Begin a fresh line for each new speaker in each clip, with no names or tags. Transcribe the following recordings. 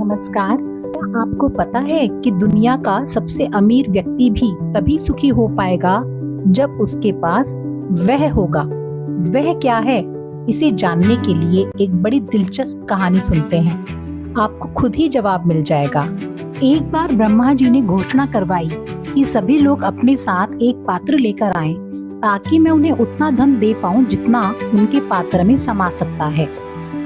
नमस्कार। क्या आपको पता है कि दुनिया का सबसे अमीर व्यक्ति भी तभी सुखी हो पाएगा जब उसके पास वह होगा। वह क्या है, इसे जानने के लिए एक बड़ी दिलचस्प कहानी सुनते हैं। आपको खुद ही जवाब मिल जाएगा। एक बार ब्रह्मा जी ने घोषणा करवाई कि सभी लोग अपने साथ एक पात्र लेकर आएं, ताकि मैं उन्हें उतना धन दे पाऊं जितना उनके पात्र में समा सकता है।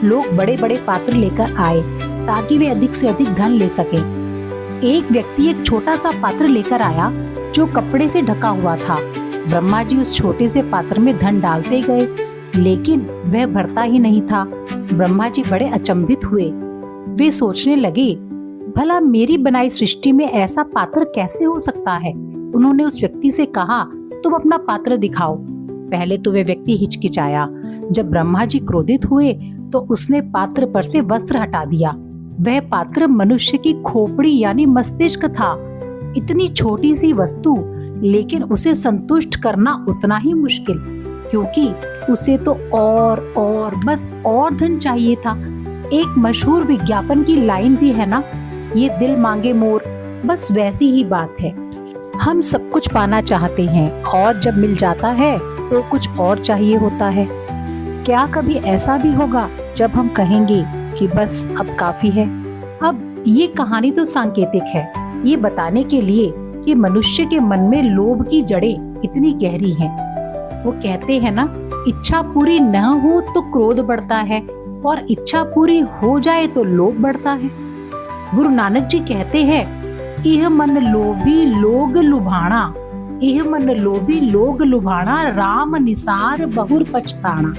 लोग बड़े बड़े पात्र लेकर आए ताकि वे अधिक से अधिक धन ले सकें। एक व्यक्ति एक छोटा सा पात्र लेकर आया जो कपड़े से ढका हुआ था। ब्रह्मा जी उस छोटे से पात्र में धन डालते गए, लेकिन वह भरता ही नहीं था। ब्रह्मा जी बड़े अचंभित हुए। वे सोचने लगे, भला मेरी बनाई सृष्टि में ऐसा पात्र कैसे हो सकता है। उन्होंने उस व्यक्ति से कहा, तुम अपना पात्र दिखाओ। पहले तो वह व्यक्ति हिचकिचाया। जब ब्रह्मा जी क्रोधित हुए तो उसने पात्र पर से वस्त्र हटा दिया। वह पात्र मनुष्य की खोपड़ी यानी मस्तिष्क था। इतनी छोटी सी वस्तु, लेकिन उसे संतुष्ट करना उतना ही मुश्किल, क्योंकि उसे तो और बस और धन चाहिए था। एक मशहूर विज्ञापन की लाइन भी है ना, ये दिल मांगे मोर, बस वैसी ही बात है। हम सब कुछ पाना चाहते हैं और जब मिल जाता है तो कुछ और चाहिए होता है। क्या कभी ऐसा भी होगा जब हम कहेंगे कि बस अब काफी है। अब ये कहानी तो सांकेतिक है, ये बताने के लिए कि मनुष्य के मन में लोभ की जड़ें इतनी गहरी हैं। वो कहते हैं ना, इच्छा पूरी न हो तो क्रोध बढ़ता है और इच्छा पूरी हो जाए तो लोभ बढ़ता है। गुरु नानक जी कहते हैं, इह मन लोभी लोग लुभाना, इह मन लोभी लोग लुभाना, राम निसार बहुर पछताना।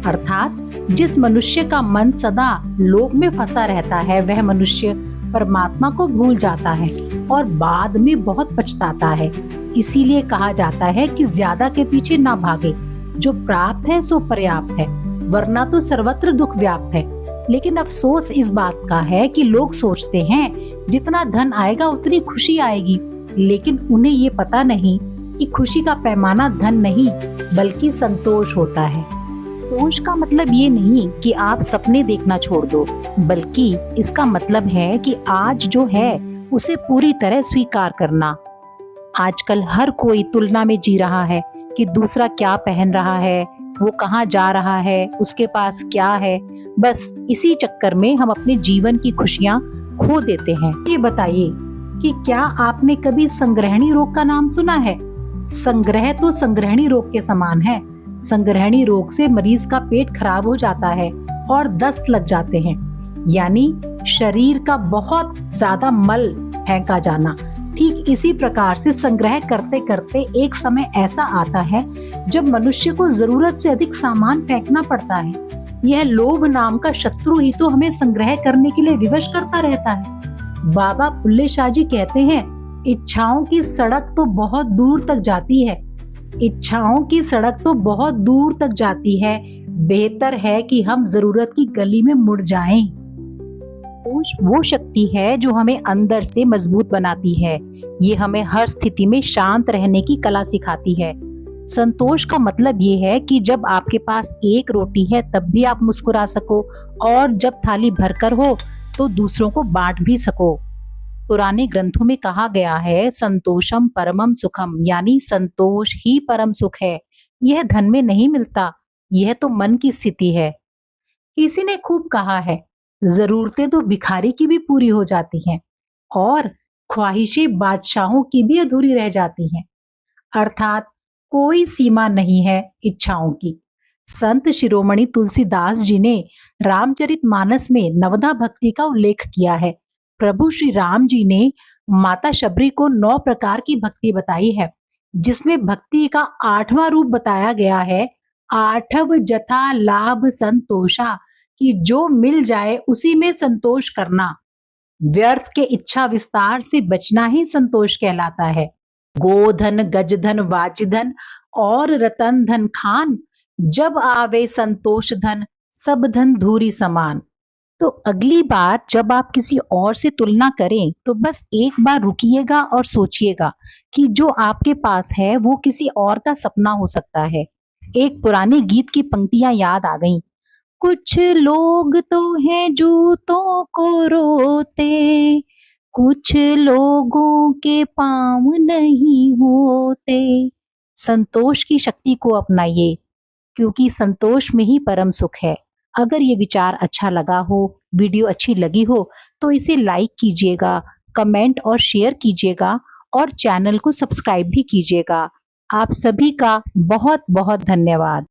अर्थात जिस मनुष्य का मन सदा लोभ में फंसा रहता है, वह मनुष्य परमात्मा को भूल जाता है और बाद में बहुत पछताता है। इसीलिए कहा जाता है कि ज्यादा के पीछे ना भागे, जो प्राप्त है सो पर्याप्त है, वरना तो सर्वत्र दुख व्याप्त है। लेकिन अफसोस इस बात का है कि लोग सोचते हैं जितना धन आएगा उतनी खुशी आएगी, लेकिन उन्हें ये पता नहीं कि खुशी का पैमाना धन नहीं बल्कि संतोष होता है। संतोष का मतलब ये नहीं कि आप सपने देखना छोड़ दो, बल्कि इसका मतलब है कि आज जो है उसे पूरी तरह स्वीकार करना। आजकल हर कोई तुलना में जी रहा है कि दूसरा क्या पहन रहा है, वो कहाँ जा रहा है, उसके पास क्या है। बस इसी चक्कर में हम अपने जीवन की खुशियाँ खो देते हैं। ये बताइए कि क्या आपने कभी संग्रहणी रोग का नाम सुना है? संग्रह तो संग्रहणी रोग के समान है। संग्रहणी रोग से मरीज का पेट खराब हो जाता है और दस्त लग जाते हैं, यानी शरीर का बहुत ज्यादा मल फेंका जाना। ठीक इसी प्रकार से संग्रह करते करते एक समय ऐसा आता है जब मनुष्य को जरूरत से अधिक सामान फेंकना पड़ता है। यह लोभ नाम का शत्रु ही तो हमें संग्रह करने के लिए विवश करता रहता है। बाबा बुल्ले शाह जी कहते हैं, इच्छाओं की सड़क तो बहुत दूर तक जाती है, इच्छाओं की सड़क तो बहुत दूर तक जाती है, बेहतर है कि हम जरूरत की गली में मुड़ जाएं। वो शक्ति है जो हमें अंदर से मजबूत बनाती है। ये हमें हर स्थिति में शांत रहने की कला सिखाती है। संतोष का मतलब ये है कि जब आपके पास एक रोटी है तब भी आप मुस्कुरा सको, और जब थाली भरकर हो तो दूसरों को बांट भी सको। पुराने ग्रंथों में कहा गया है, संतोषम परमम सुखम, यानी संतोष ही परम सुख है। यह धन में नहीं मिलता, यह तो मन की स्थिति है। किसी ने खूब कहा है, जरूरतें तो भिखारी की भी पूरी हो जाती हैं और ख्वाहिशें बादशाहों की भी अधूरी रह जाती हैं। अर्थात कोई सीमा नहीं है इच्छाओं की। संत शिरोमणि तुलसीदास जी ने रामचरितमानस में नवधा भक्ति का उल्लेख किया है। प्रभु श्री राम जी ने माता शबरी को 9 प्रकार की भक्ति बताई है, जिसमें भक्ति का 8वां रूप बताया गया है, आठव जथा लाभ संतोषा, कि जो मिल जाए उसी में संतोष करना। व्यर्थ के इच्छा विस्तार से बचना ही संतोष कहलाता है। गोधन गजधन वाजधन और रतन धन खान, जब आवे संतोष धन, सब धन धूरी समान। तो अगली बार जब आप किसी और से तुलना करें तो बस एक बार रुकिएगा और सोचिएगा कि जो आपके पास है वो किसी और का सपना हो सकता है। एक पुराने गीत की पंक्तियां याद आ गईं। कुछ लोग तो हैं जूतों को रोते, कुछ लोगों के पाँव नहीं होते। संतोष की शक्ति को अपनाइए, क्योंकि संतोष में ही परम सुख है। अगर ये विचार अच्छा लगा हो, वीडियो अच्छी लगी हो, तो इसे लाइक कीजिएगा, कमेंट और शेयर कीजिएगा और चैनल को सब्सक्राइब भी कीजिएगा। आप सभी का बहुत बहुत धन्यवाद।